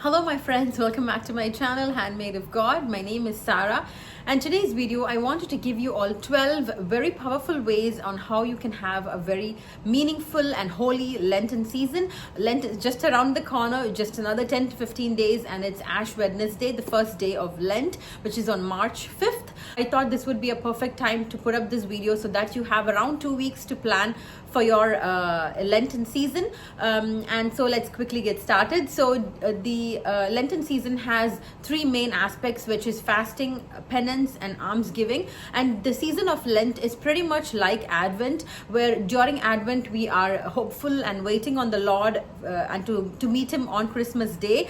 Hello my friends, welcome back to my channel Handmade of God. My name is Sarah, and today's video I wanted to give you all 12 very powerful ways on how you can have a very meaningful and holy Lenten season. Lent is just around the corner, just another 10 to 15 days, and it's Ash Wednesday, the first day of Lent, which is on March 5th. I thought this would be a perfect time to put up this video so that you have around 2 weeks to plan for your Lenten season. And so let's quickly get started. So the Lenten season has three main aspects, which is fasting, penance, and almsgiving. And the season of Lent is pretty much like Advent, where during Advent we are hopeful and waiting on the Lord and to meet him on Christmas Day.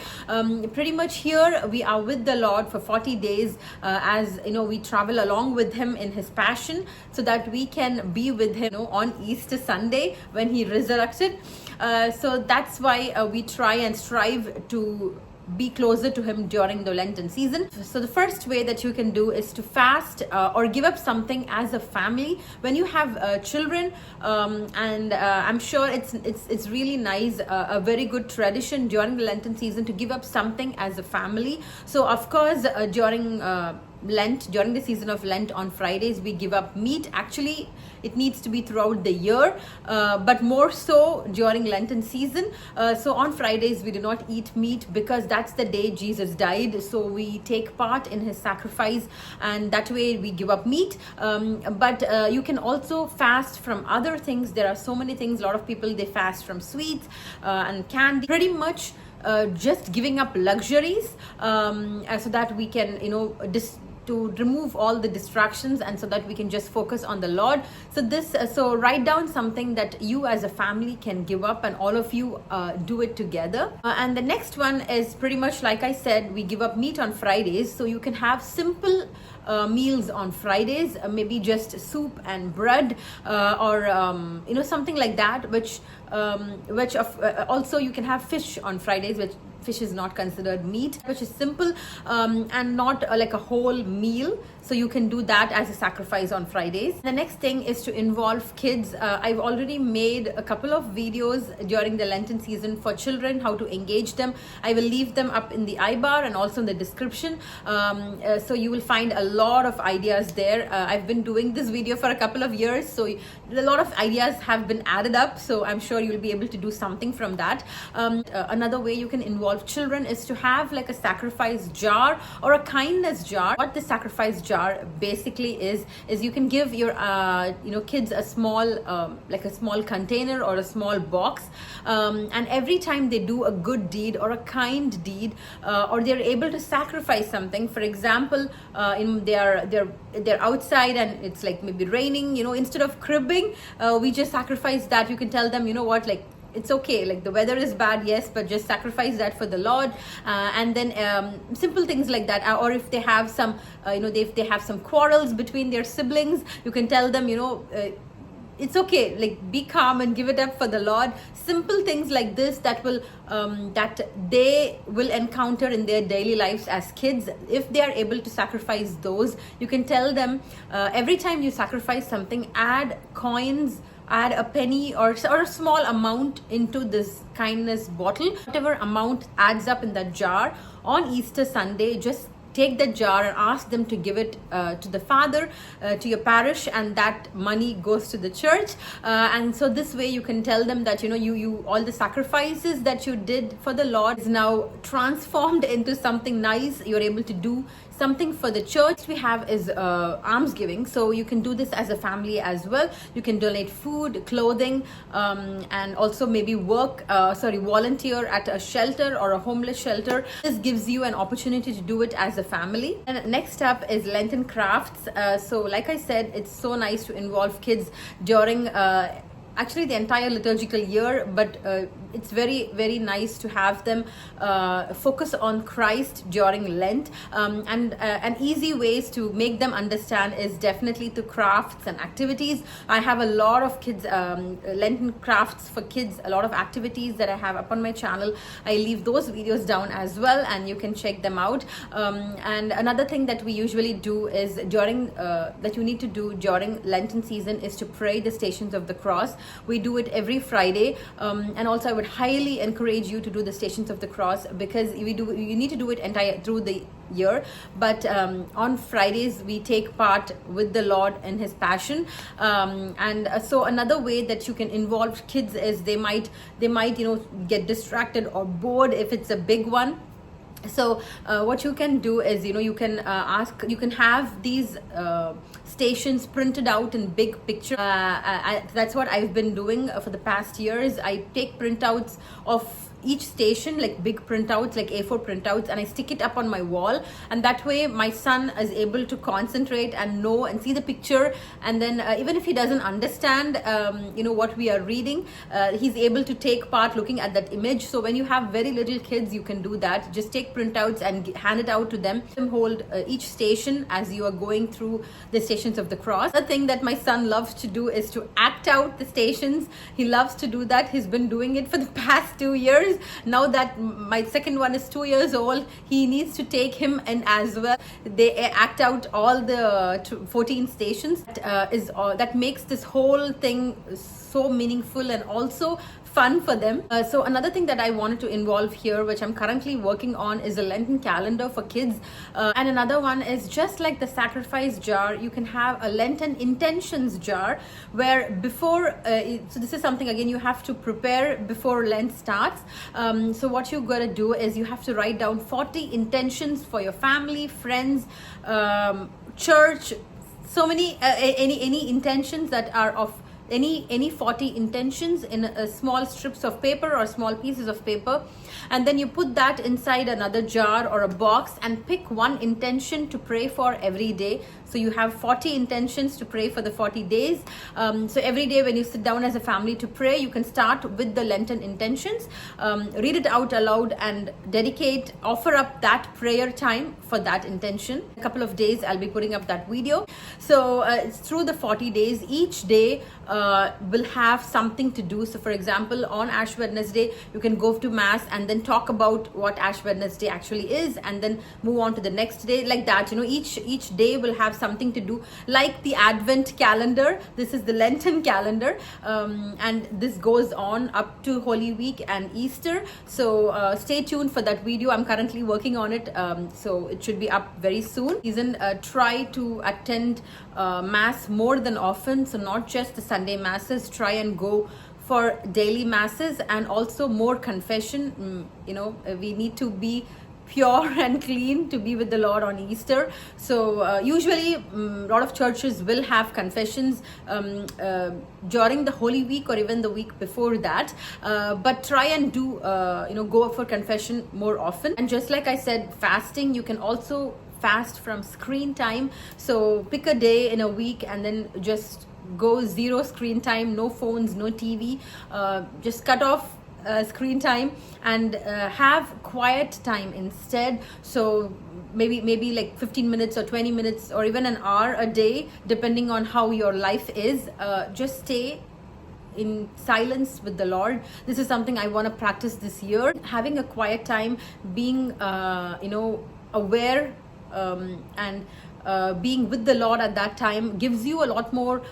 Pretty much here we are with the Lord for 40 days as you know, we travel along with him in his passion so that we can be with him, on Easter Sunday when he resurrected. So that's why we try and strive to be closer to him during the Lenten season. So the first way that you can do is to fast or give up something as a family. When you have children, and I'm sure it's really nice, a very good tradition during the Lenten season to give up something as a family. So of course during Lent, during the season of Lent, on Fridays we give up meat. Actually it needs to be throughout the year, but more so during Lenten season. So on Fridays we do not eat meat because that's the day Jesus died, so we take part in his sacrifice, and that way we give up meat. But you can also fast from other things. There are so many things. A lot of people, they fast from sweets and candy, pretty much just giving up luxuries so that we can to remove all the distractions, and so that we can just focus on the Lord. So write down something that you as a family can give up, and all of you do it together. And the next one is pretty much like I said, we give up meat on Fridays, so you can have simple meals on Fridays, maybe just soup and bread, or something like that, which also you can have fish on Fridays, which fish is not considered meat, which is simple and not like a whole meal. So you can do that as a sacrifice on Fridays. The next thing is to involve kids. I've already made a couple of videos during the Lenten season for children, how to engage them. I will leave them up in the I-bar and also in the description. So you will find a lot of ideas there. I've been doing this video for a couple of years, so a lot of ideas have been added up. So I'm sure you'll be able to do something from that. Another way you can involve children is to have like a sacrifice jar or a kindness jar. What the sacrifice jar basically is you can give your kids a small like a small container or a small box, and every time they do a good deed or a kind deed, or they're able to sacrifice something. For example, they're outside and it's like maybe raining, instead of cribbing, we just sacrifice that. You can tell them, like, it's okay, like the weather is bad, yes, but just sacrifice that for the Lord. And then simple things like that. Or if they have some if they have some quarrels between their siblings, you can tell them, it's okay, like be calm and give it up for the Lord. Simple things like this that will that they will encounter in their daily lives as kids. If they are able to sacrifice those, you can tell them every time you sacrifice something, add coins, add a penny or a small amount into this kindness bottle. Whatever amount adds up in that jar, on Easter Sunday, just take the jar and ask them to give it to the Father, to your parish, and that money goes to the church. And so this way you can tell them that you all the sacrifices that you did for the Lord is now transformed into something nice. You're able to do something for the church. We have is almsgiving, so you can do this as a family as well. You can donate food, clothing, and also maybe volunteer at a shelter or a homeless shelter. This gives you an opportunity to do it as a family. And next up is Lenten crafts. So like I said, it's so nice to involve kids during actually the entire liturgical year, but it's very, very nice to have them focus on Christ during Lent. And an easy ways to make them understand is definitely through crafts and activities. I have a lot of kids Lenten crafts for kids, a lot of activities that I have up on my channel. I leave those videos down as well, and you can check them out. And another thing that we usually do is during that you need to do during Lenten season is to pray the Stations of the Cross. We do it every Friday, and also I would would highly encourage you to do the Stations of the Cross, because you need to do it entire through the year, but on Fridays we take part with the Lord in his passion. So another way that you can involve kids is they might get distracted or bored if it's a big one. So what you can do is, you can have these stations printed out in big picture. That's what I've been doing for the past years. I take printouts of each station, like big printouts, like A4 printouts, and I stick it up on my wall, and that way my son is able to concentrate and know and see the picture, and then even if he doesn't understand what we are reading, he's able to take part looking at that image. So when you have very little kids, you can do that. Just take printouts and hand it out to them. Hold each station as you are going through the Stations of the Cross. The thing that my son loves to do is to act out the stations. He loves to do that. He's been doing it for the past 2 years. Now that my second one is 2 years old, he needs to take him in as well. They act out all the 14 stations. That makes this whole thing so meaningful and also fun for them. So another thing that I wanted to involve here, which I'm currently working on, is a Lenten calendar for kids. And another one is, just like the sacrifice jar, you can have a Lenten intentions jar, where before, so this is something again you have to prepare before Lent starts. So what you're going to do is you have to write down 40 intentions for your family, friends, church, so many, any intentions that are of any 40 intentions in small strips of paper or small pieces of paper, and then you put that inside another jar or a box and pick one intention to pray for every day. So you have 40 intentions to pray for the 40 days. So every day when you sit down as a family to pray, you can start with the Lenten intentions, read it out aloud and offer up that prayer time for that intention. A couple of days I'll be putting up that video. So it's through the 40 days. Each day will have something to do. So for example, on Ash Wednesday, you can go to Mass and then talk about what Ash Wednesday actually is, and then move on to the next day, like that. Each day will have something to do, like the Advent calendar. This is the Lenten calendar, and this goes on up to Holy Week and Easter. So stay tuned for that video. I'm currently working on it, so it should be up very soon. Try to attend Mass more than often, so not just the Sunday Masses. Try and go for daily Masses, and also more confession. We need to be pure and clean to be with the Lord on Easter. So usually a lot of churches will have confessions during the Holy Week or even the week before that, but try and do go for confession more often. And just like I said, fasting, you can also fast from screen time. So pick a day in a week and then just go 0 screen time, no phones, no TV, just cut off screen time and have quiet time instead. So maybe like 15 minutes or 20 minutes or even an hour a day, depending on how your life is. Just stay in silence with the Lord. This is something I want to practice this year. Having a quiet time, being aware and being with the Lord at that time gives you a lot more.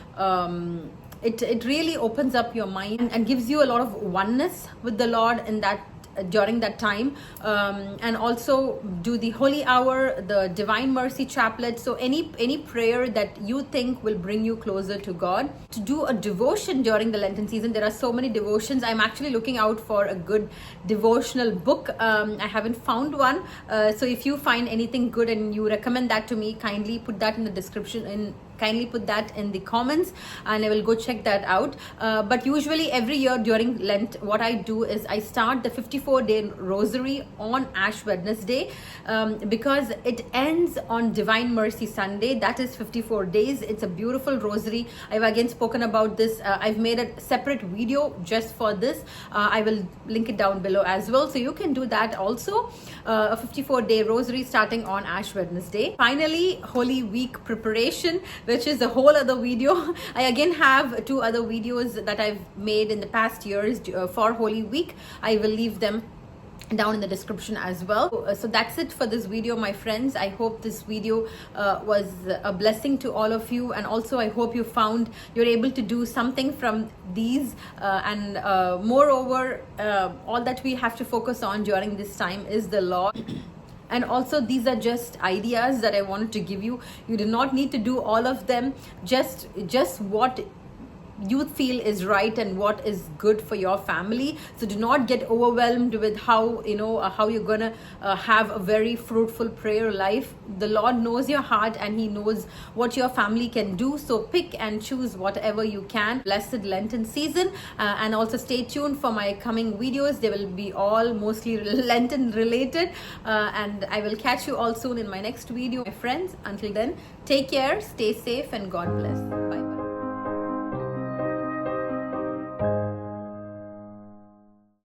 It really opens up your mind and gives you a lot of oneness with the Lord in that during that time. And also do the Holy Hour, the Divine Mercy Chaplet. So any prayer that you think will bring you closer to God. To do a devotion during the Lenten season, there are so many devotions. I'm actually looking out for a good devotional book. I haven't found one. So if you find anything good and you recommend that to me, kindly put that in the description, kindly put that in the comments, and I will go check that out. But usually every year during Lent, what I do is I start the 54-day rosary on Ash Wednesday, because it ends on Divine Mercy Sunday. That is 54 days. It's a beautiful rosary. I've again spoken about this. I've made a separate video just for this. I will link it down below as well, so you can do that also. A 54-day rosary starting on Ash Wednesday. Finally, Holy Week preparation, which is a whole other video. I again have 2 other videos that I've made in the past years for Holy Week. I will leave them down in the description as well. So that's it for this video, my friends. I hope this video was a blessing to all of you, and also I hope you're able to do something from these, and moreover, all that we have to focus on during this time is the Lord. And also, these are just ideas that I wanted to give you. You do not need to do all of them, just what you feel is right and what is good for your family. So do not get overwhelmed with how you're gonna have a very fruitful prayer life. The Lord knows your heart and He knows what your family can do. So pick and choose whatever you can. Blessed Lenten season, and also stay tuned for my coming videos. They will be all mostly Lenten related, and I will catch you all soon in my next video, my friends. Until then, take care, stay safe, and God bless. Bye bye.